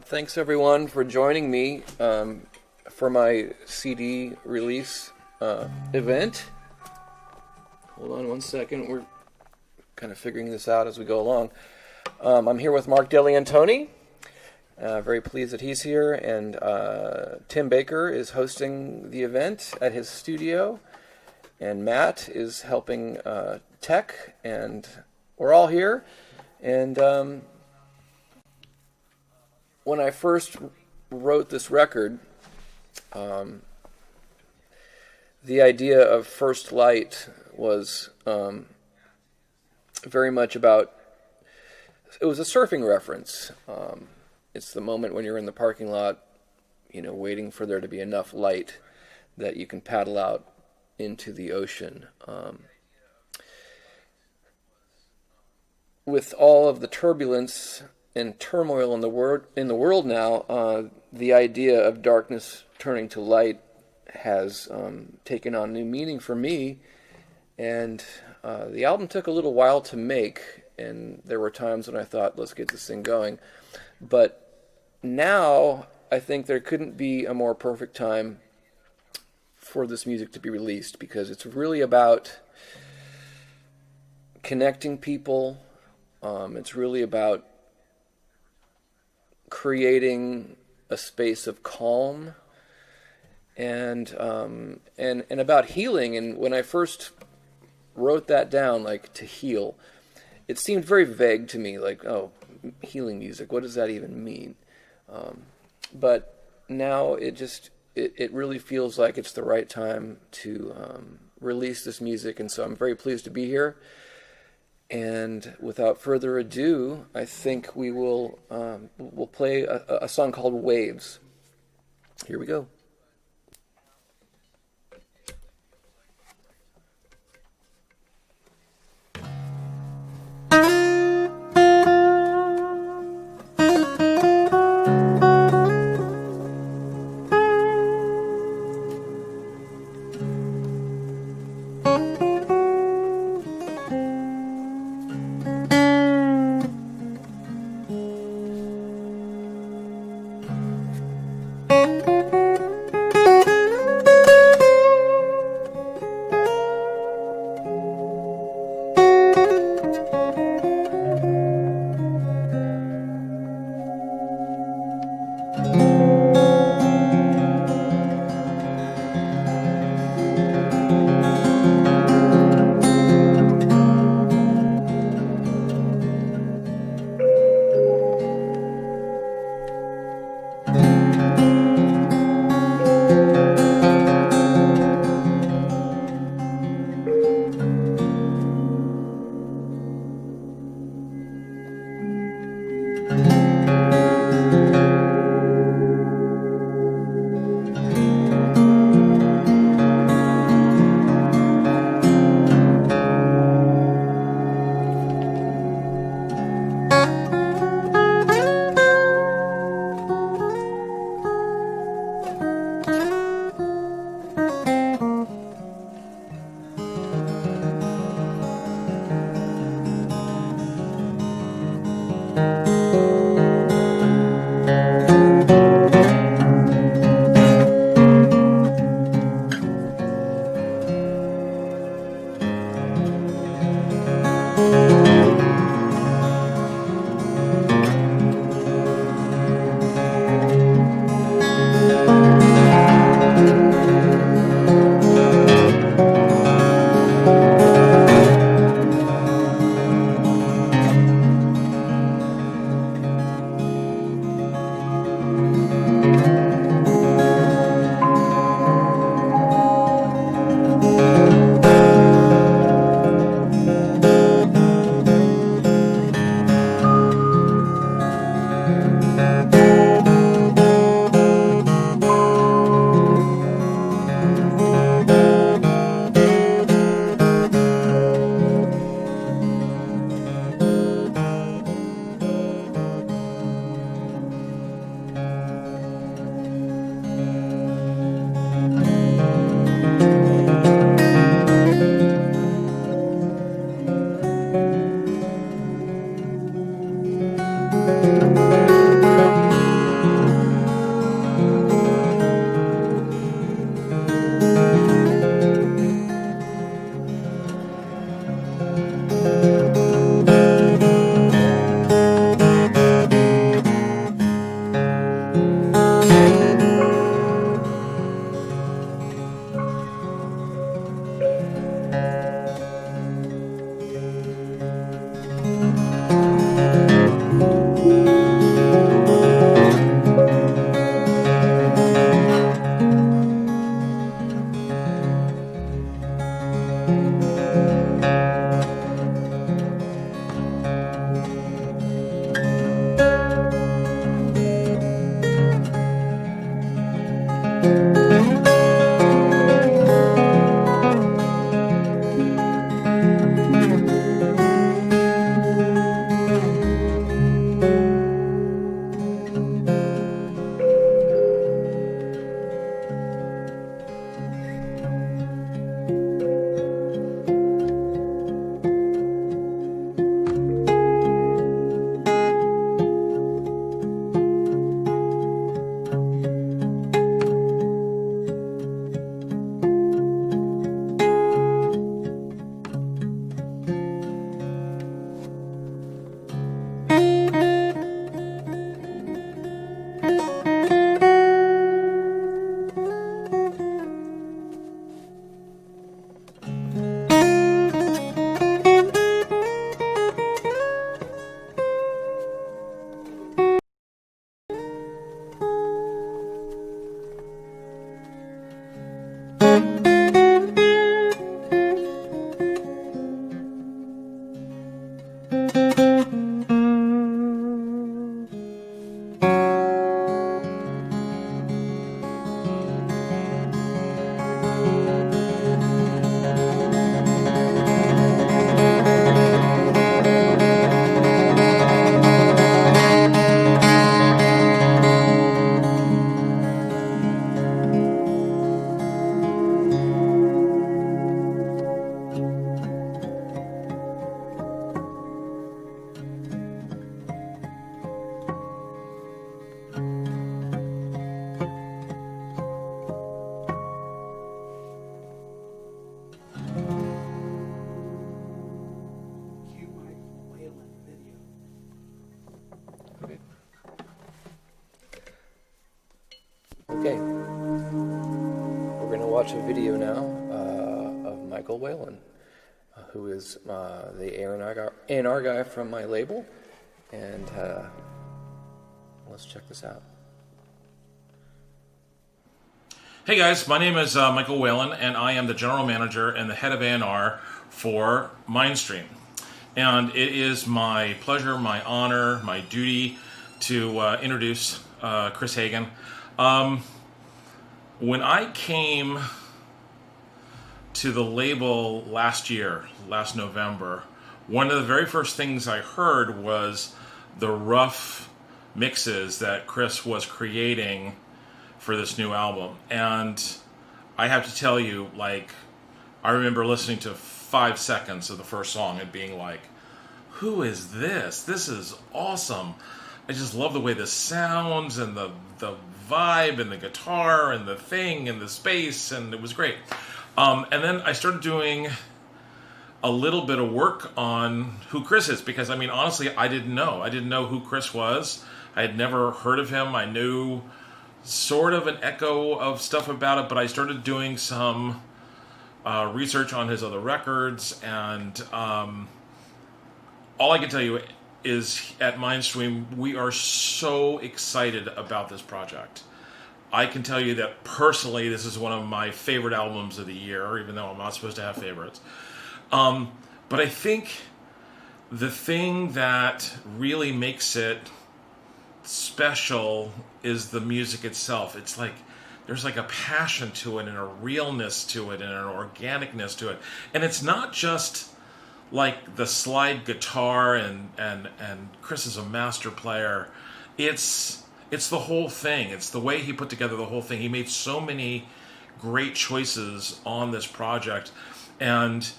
Thanks everyone for joining me for my CD release event. Hold on one second, we're kind of figuring this out as we go along. I'm here with Mark DegliAntoni. Very pleased that he's here, and Tim Baker is hosting the event at his studio, and Matt is helping tech, and we're all here. And when I first wrote this record, the idea of First Light was very much about, it was a surfing reference. It's the moment when you're in the parking lot, waiting for there to be enough light that you can paddle out into the ocean. With all of the turbulence and turmoil in the world now, the idea of darkness turning to light has taken on new meaning for me. And the album took a little while to make, and there were times when I thought, let's get this thing going. But now I think there couldn't be a more perfect time for this music to be released, because it's really about connecting people. It's really about creating a space of calm and about healing. And when I first wrote that down, like, to heal, it seemed very vague to me, like, oh, healing music, what does that even mean? But now it really feels like it's the right time to release this music, and so I'm very pleased to be here. And without further ado, I think we'll play a song called Waves. Here we go. watch a video now of Michael Whalen, who is the A&R guy from my label, and let's check this out. Hey guys, my name is Michael Whalen, and I am the general manager and the head of A&R for Mindstream. And it is my pleasure, my honor, my duty to introduce Chris Haugen. When I came to the label last November, one of the very first things I heard was the rough mixes that Chris was creating for this new album. And I have to tell you, like, I remember listening to 5 seconds of the first song and being like, who is this? This is awesome. I just love the way this sounds and the vibe and the guitar and the thing and the space, and it was great. And then I started doing a little bit of work on who Chris is, because, I mean, honestly, I didn't know who Chris was. I had never heard of him. I knew sort of an echo of stuff about it, but I started doing some research on his other records, and all I can tell you is at Mindstream, we are so excited about this project. I can tell you that personally, this is one of my favorite albums of the year, even though I'm not supposed to have favorites. But I think the thing that really makes it special is the music itself. It's like there's like a passion to it and a realness to it and an organicness to it. And it's not just like the slide guitar and Chris is a master player. It's the whole thing. It's the way he put together the whole thing. He made so many great choices on this project, and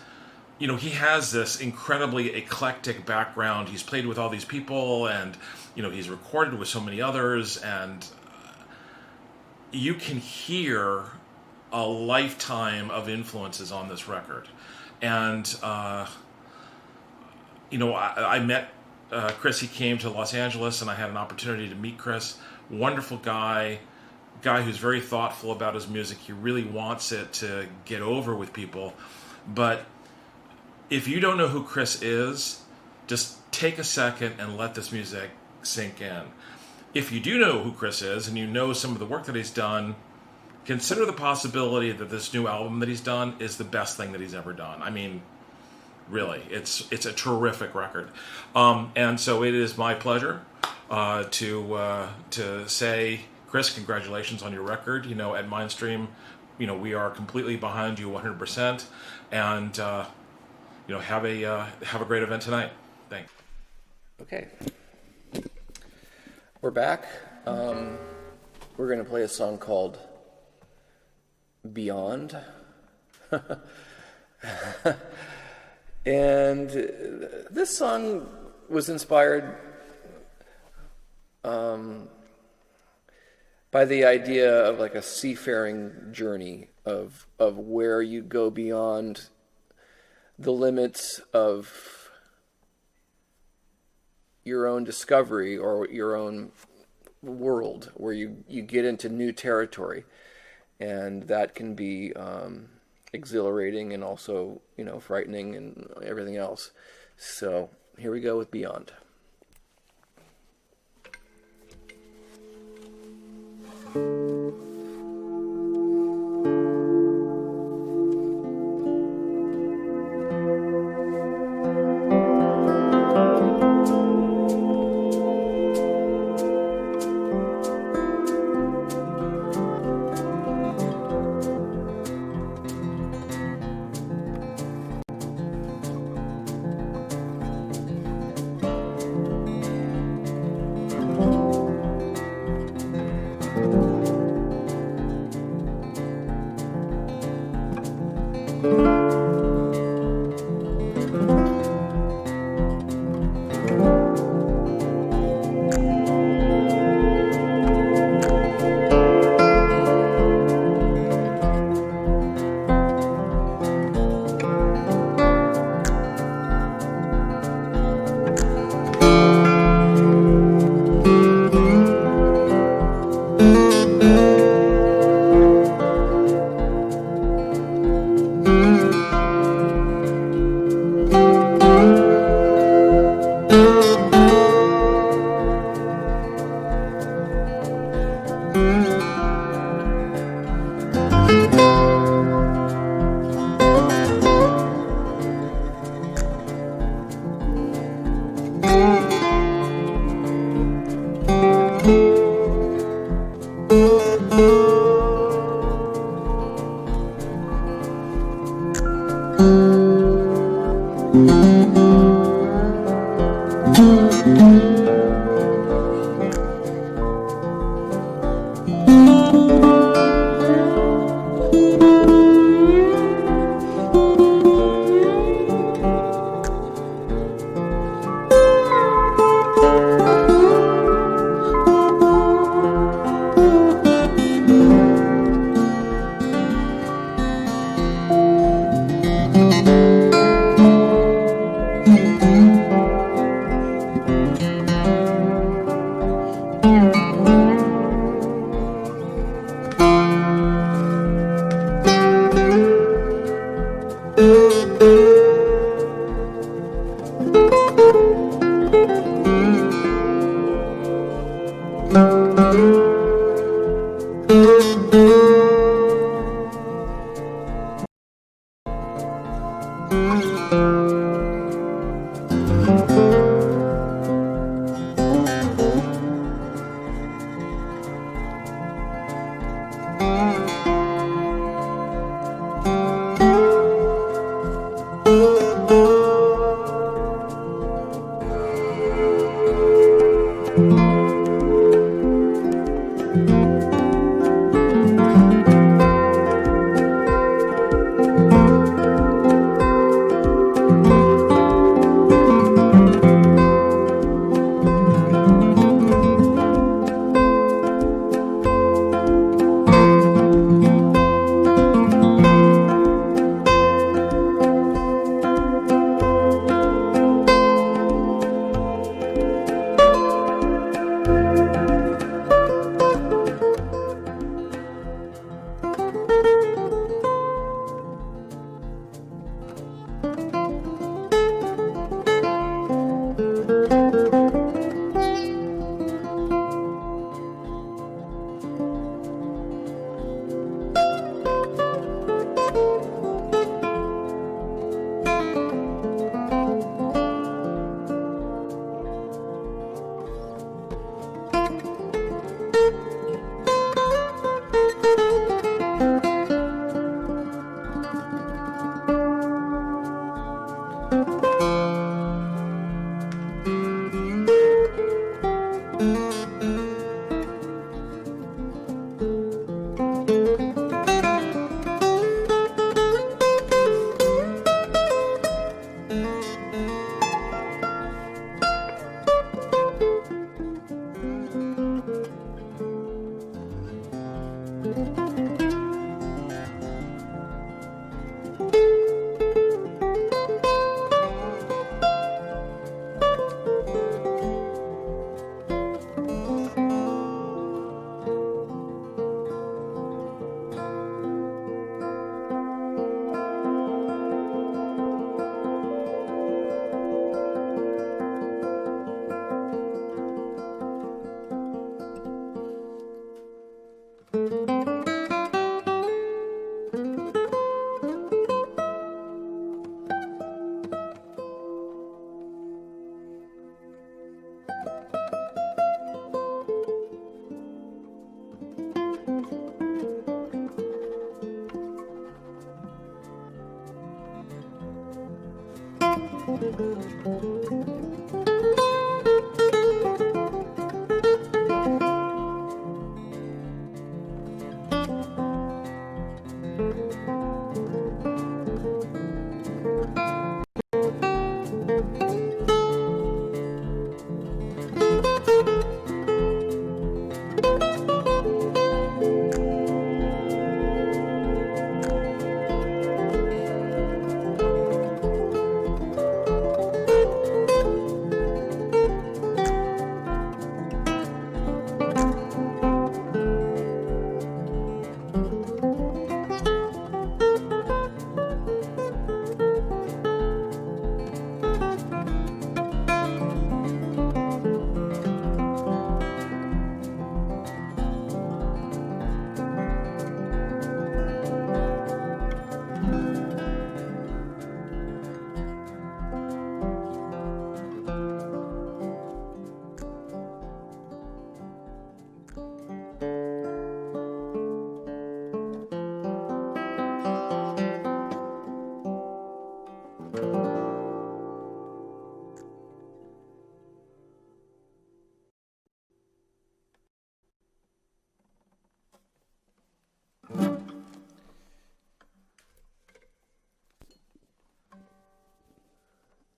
you know, he has this incredibly eclectic background. He's played with all these people, and you know, he's recorded with so many others, and you can hear a lifetime of influences on this record. And you know, I met Chris. He came to Los Angeles, and I had an opportunity to meet Chris. Wonderful guy who's very thoughtful about his music. He really wants it to get over with people. But if you don't know who Chris is, just take a second and let this music sink in. If you do know who Chris is, and you know some of the work that he's done, consider the possibility that this new album that he's done is the best thing that he's ever done. I mean, really, it's a terrific record, and so it is my pleasure to say, Chris, congratulations on your record. You know, at Mindstream, you know, we are completely behind you 100%, and you know, have a great event tonight. Thanks. Okay, we're back. We're going to play a song called Beyond. And this song was inspired by the idea of like a seafaring journey of where you go beyond the limits of your own discovery or your own world, where you get into new territory, and that can be exhilarating and also, you know, frightening and everything else. So here we go with Beyond.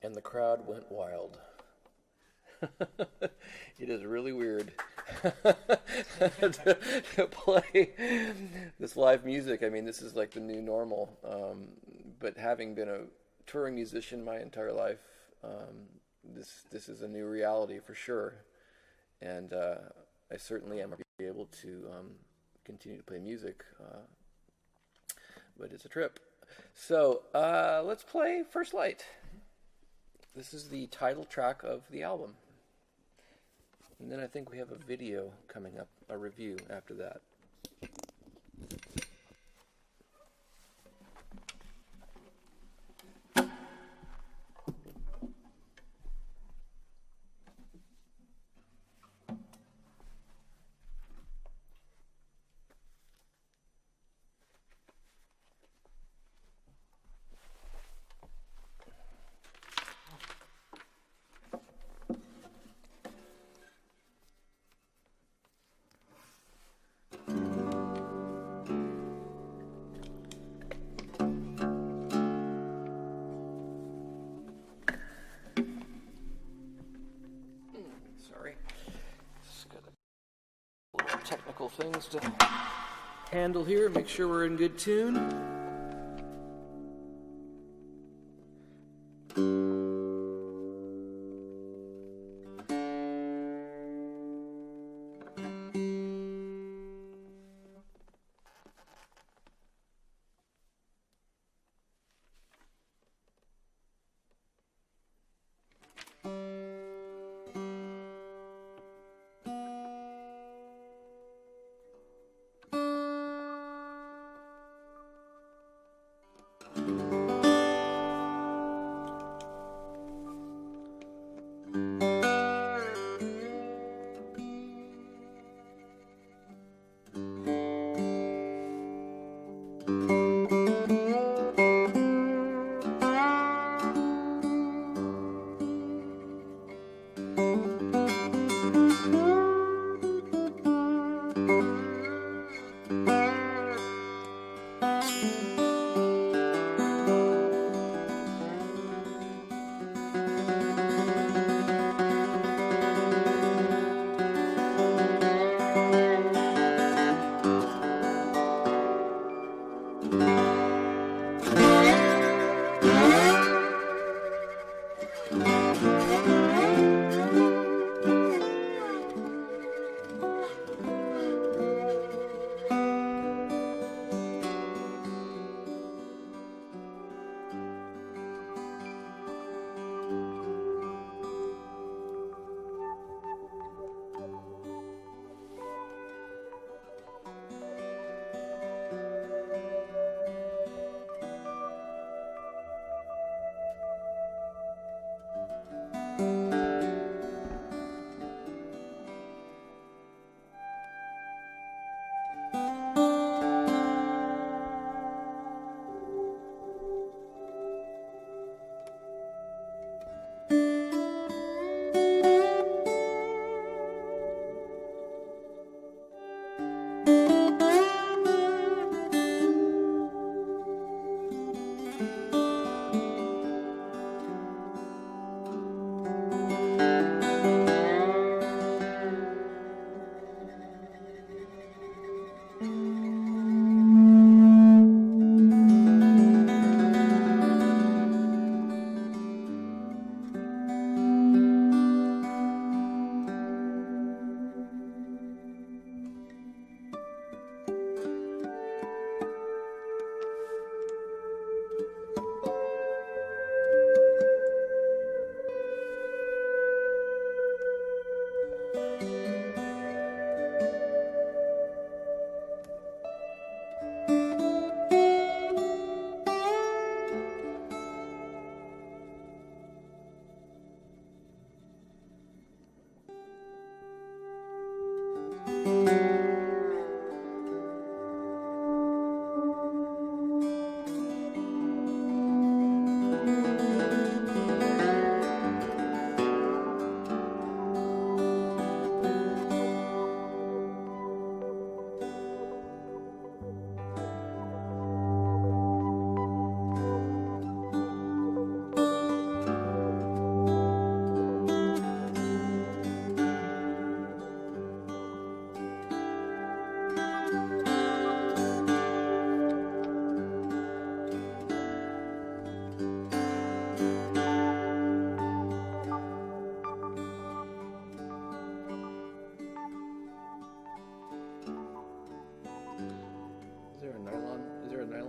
and the crowd went wild. It is really weird to play this live music. I mean, this is like the new normal. But having been a touring musician my entire life, this is a new reality for sure. And I certainly am able to continue to play music, but it's a trip. So let's play First Light. This is the title track of the album. And then I think we have a video coming up, a review after that. Sorry. Just got a little technical things to handle here. Make sure we're in good tune.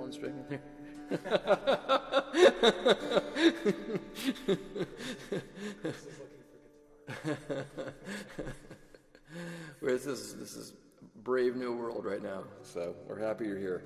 one string in there. Whereas this is brave new world right now, so we're happy you're here.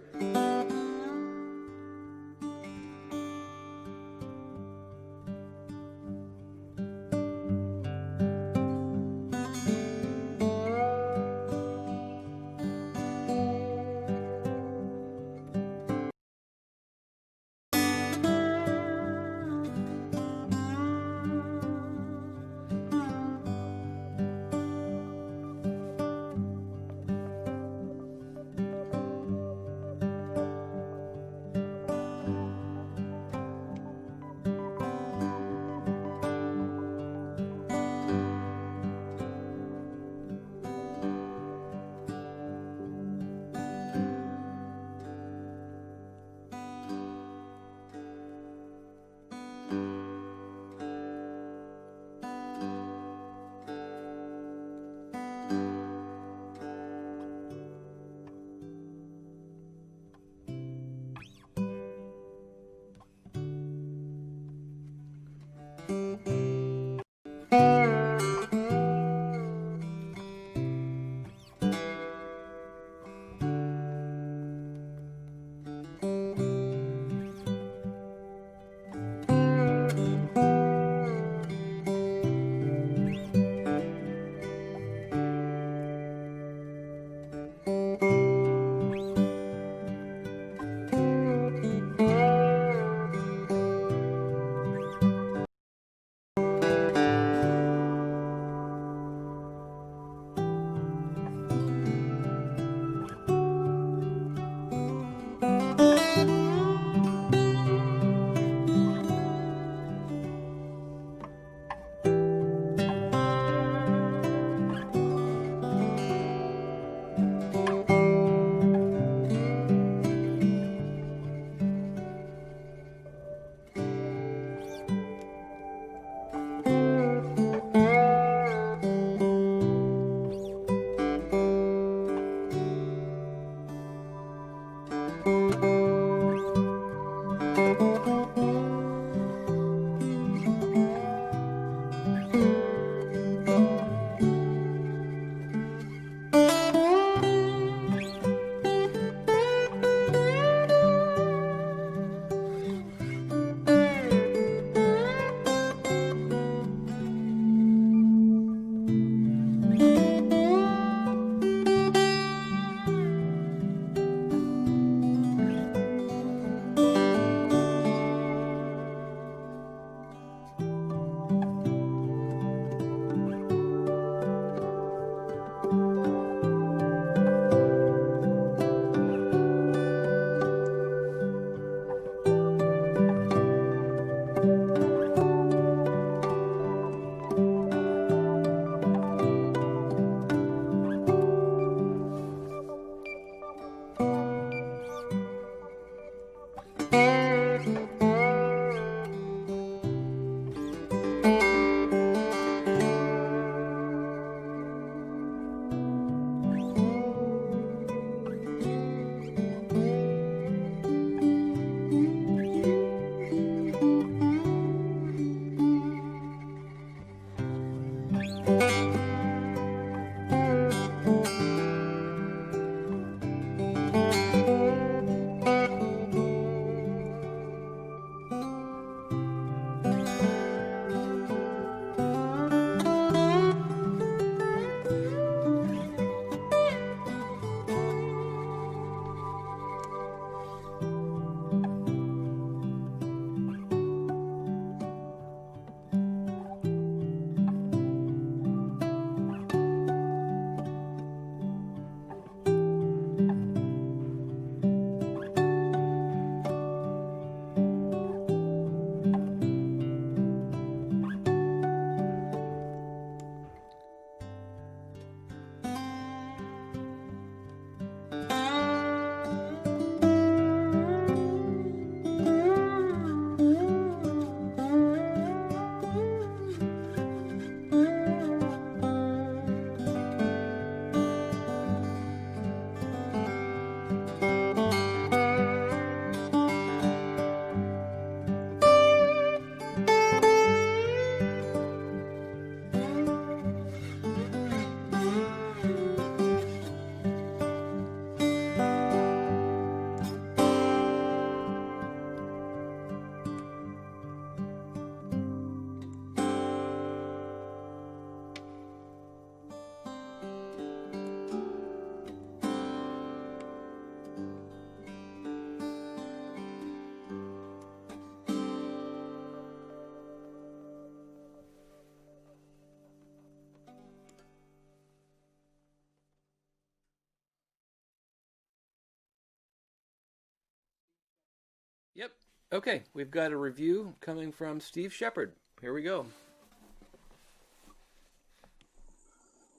Yep. Okay, we've got a review coming from Steve Shepard. Here we go.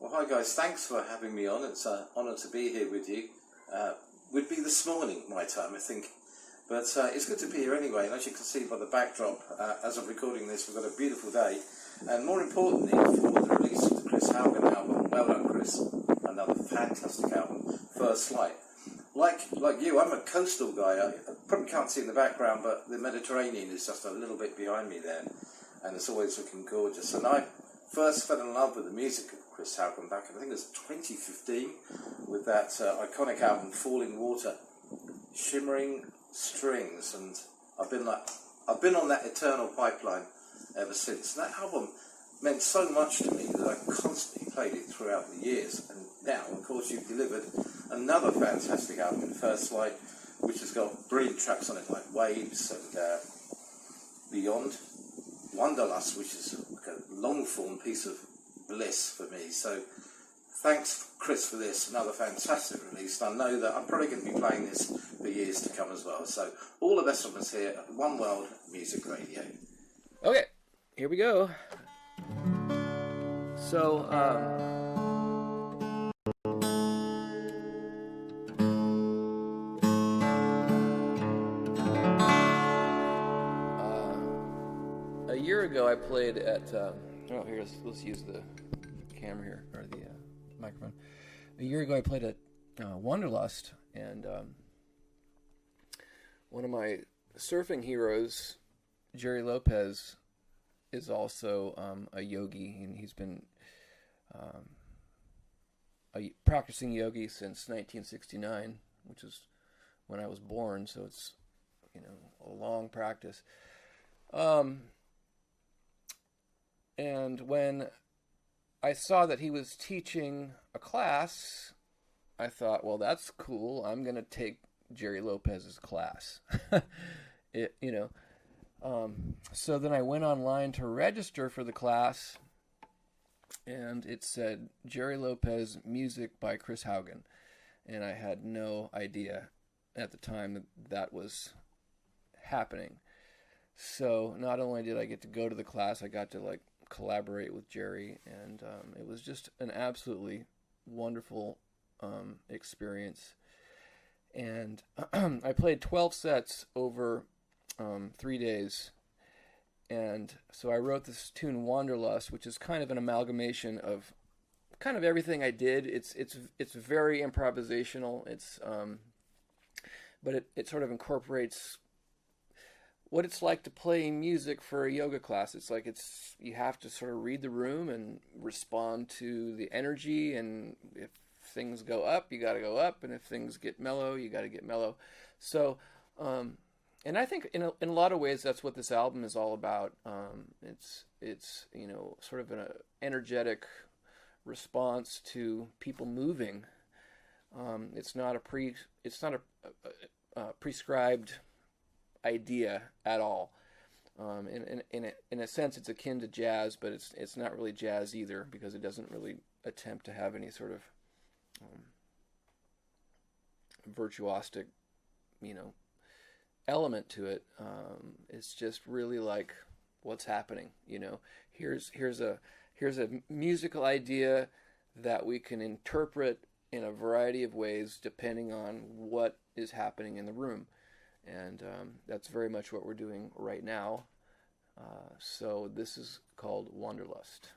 Well, hi guys, thanks for having me on. It's an honour to be here with you. Would be this morning, my time, I think. But it's good to be here anyway, and as you can see by the backdrop, as I'm recording this, we've got a beautiful day. And more importantly, for the release of the Chris Haugen album, well done Chris, another fantastic album, First Light. Like you, I'm a coastal guy. I probably can't see in the background, but the Mediterranean is just a little bit behind me there, and it's always looking gorgeous. And I first fell in love with the music of Chris Haugen back, I think it was 2015, with that iconic album Falling Water, shimmering strings, and I've been on that eternal pipeline ever since. And that album meant so much to me that I constantly played it throughout the years. And now, of course, you've delivered another fantastic album in First Light, which has got brilliant tracks on it like Waves and Beyond, Wanderlust, which is like a long-form piece of bliss for me. So thanks, Chris, for this. Another fantastic release. I know that I'm probably going to be playing this for years to come as well. So all the best of us here at One World Music Radio. Okay, here we go. So, a year ago I played at, let's use the camera here, or the microphone. A year ago I played at Wanderlust, and one of my surfing heroes, Jerry Lopez, is also a yogi, and he's been practicing yogi since 1969, which is when I was born, so it's, a long practice. And when I saw that he was teaching a class, I thought, well, that's cool. I'm going to take Jerry Lopez's class. So then I went online to register for the class, and it said Jerry Lopez music by Chris Haugen, and I had no idea at the time that was happening. So not only did I get to go to the class, I got to collaborate with Jerry, and it was just an absolutely wonderful experience. And I played 12 sets over 3 days, and so I wrote this tune Wanderlust, which is kind of an amalgamation of kind of everything I did. It's very improvisational. But it sort of incorporates what it's like to play music for a yoga class. You have to sort of read the room and respond to the energy, and if things go up, you got to go up, and if things get mellow, you got to get mellow. So, and I think in a lot of ways that's what this album is all about. It's sort of an energetic response to people moving. It's not a prescribed idea at all. In a sense, it's akin to jazz, but it's not really jazz either, because it doesn't really attempt to have any sort of virtuosic, element to it. It's just really like what's happening. Here's a musical idea that we can interpret in a variety of ways depending on what is happening in the room. And that's very much what we're doing right now. So this is called Wanderlust.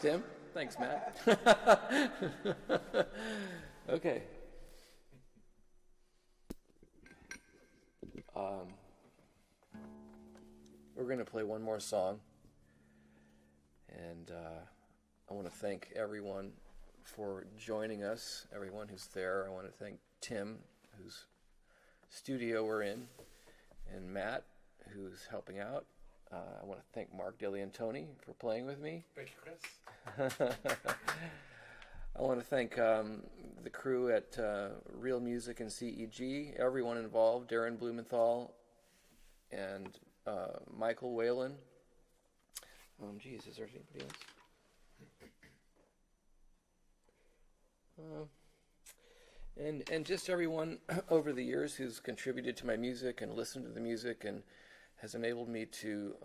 Tim. Thanks, Matt. Okay. We're going to play one more song. And I want to thank everyone for joining us, everyone who's there. I want to thank Tim, whose studio we're in, and Matt, who's helping out. I want to thank Mark DegliAntoni for playing with me. Thank you, Chris. I want to thank the crew at Real Music and CEG, everyone involved, Darren Blumenthal and Michael Whalen. Geez, is there anybody else? And just everyone over the years who's contributed to my music and listened to the music and has enabled me to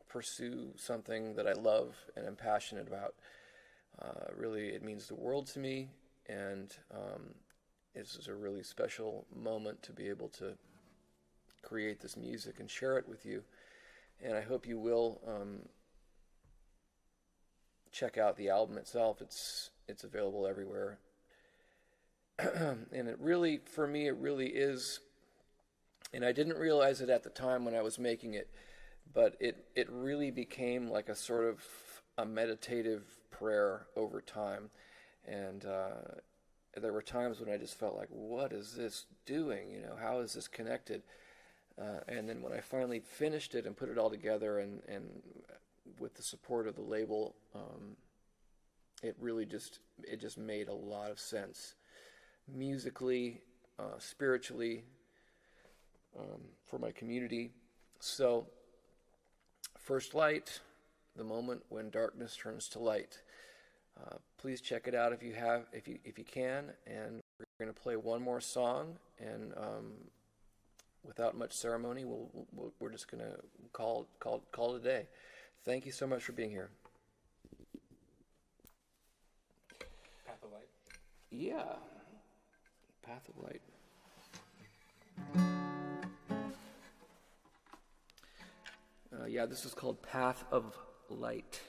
pursue something that I love and am passionate about. Really, it means the world to me, and this is a really special moment to be able to create this music and share it with you. And I hope you will check out the album itself. It's available everywhere. And it really, for me, it really is, and I didn't realize it at the time when I was making it, but it really became like a sort of a meditative prayer over time. And there were times when I just felt like, what is this doing? You know, how is this connected? And then when I finally finished it and put it all together, and with the support of the label, it really just made a lot of sense, musically, spiritually, for my community. So, First Light, the moment when darkness turns to light. Please check it out if you can. And we're going to play one more song, and without much ceremony, we're just going to call it a day. Thank you so much for being here. Path of Light. Yeah, Path of Light. Yeah, this is called Path of Light.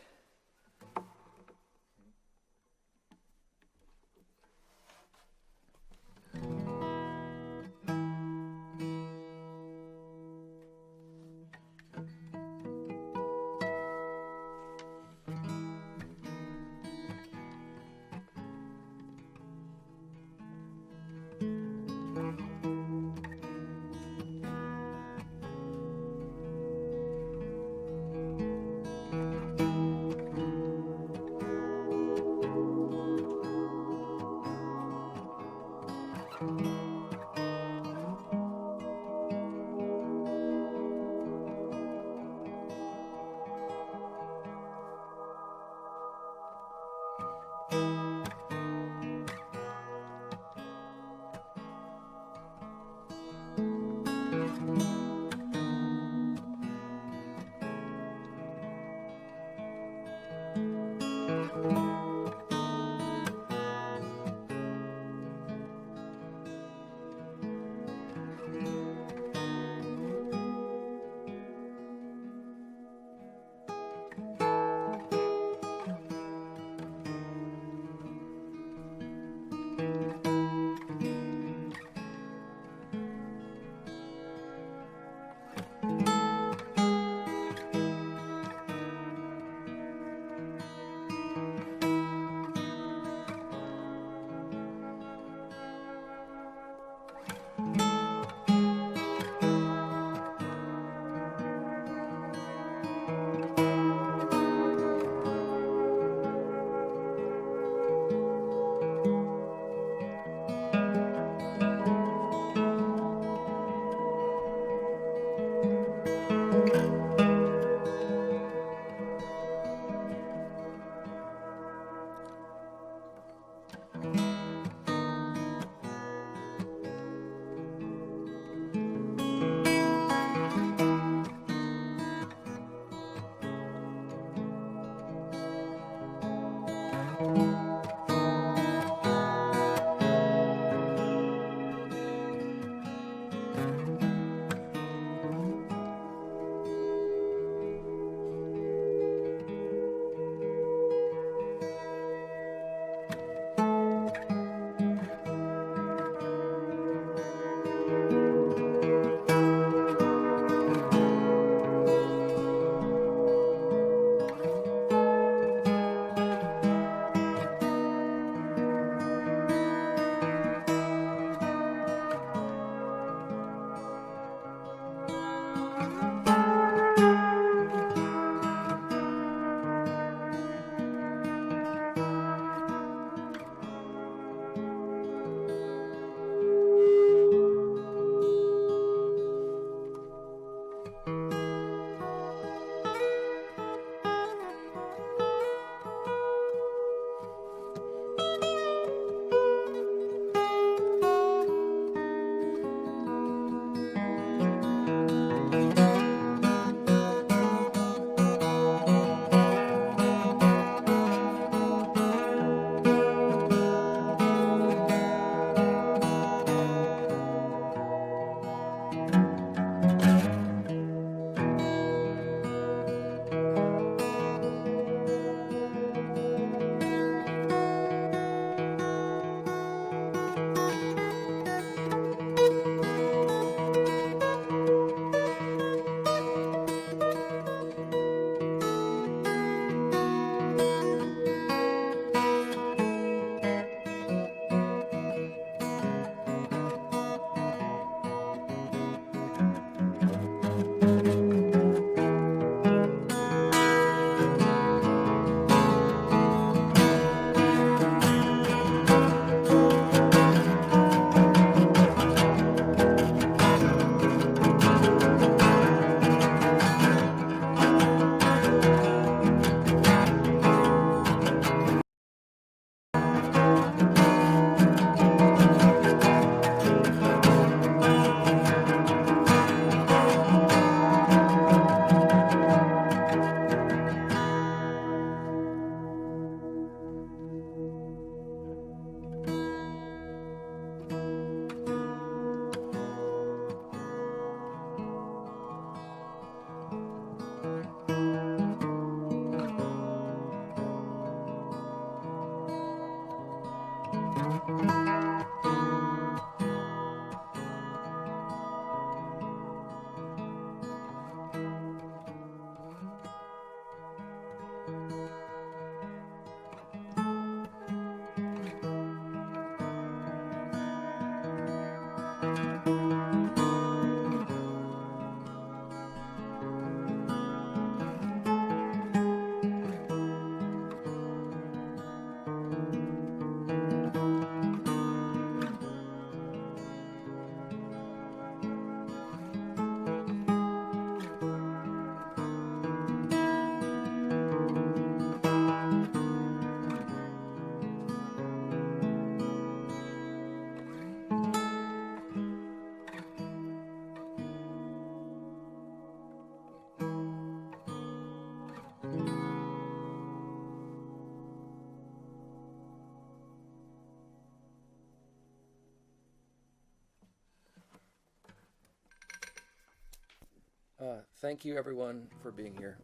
Thank you, everyone, for being here.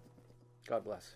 God bless.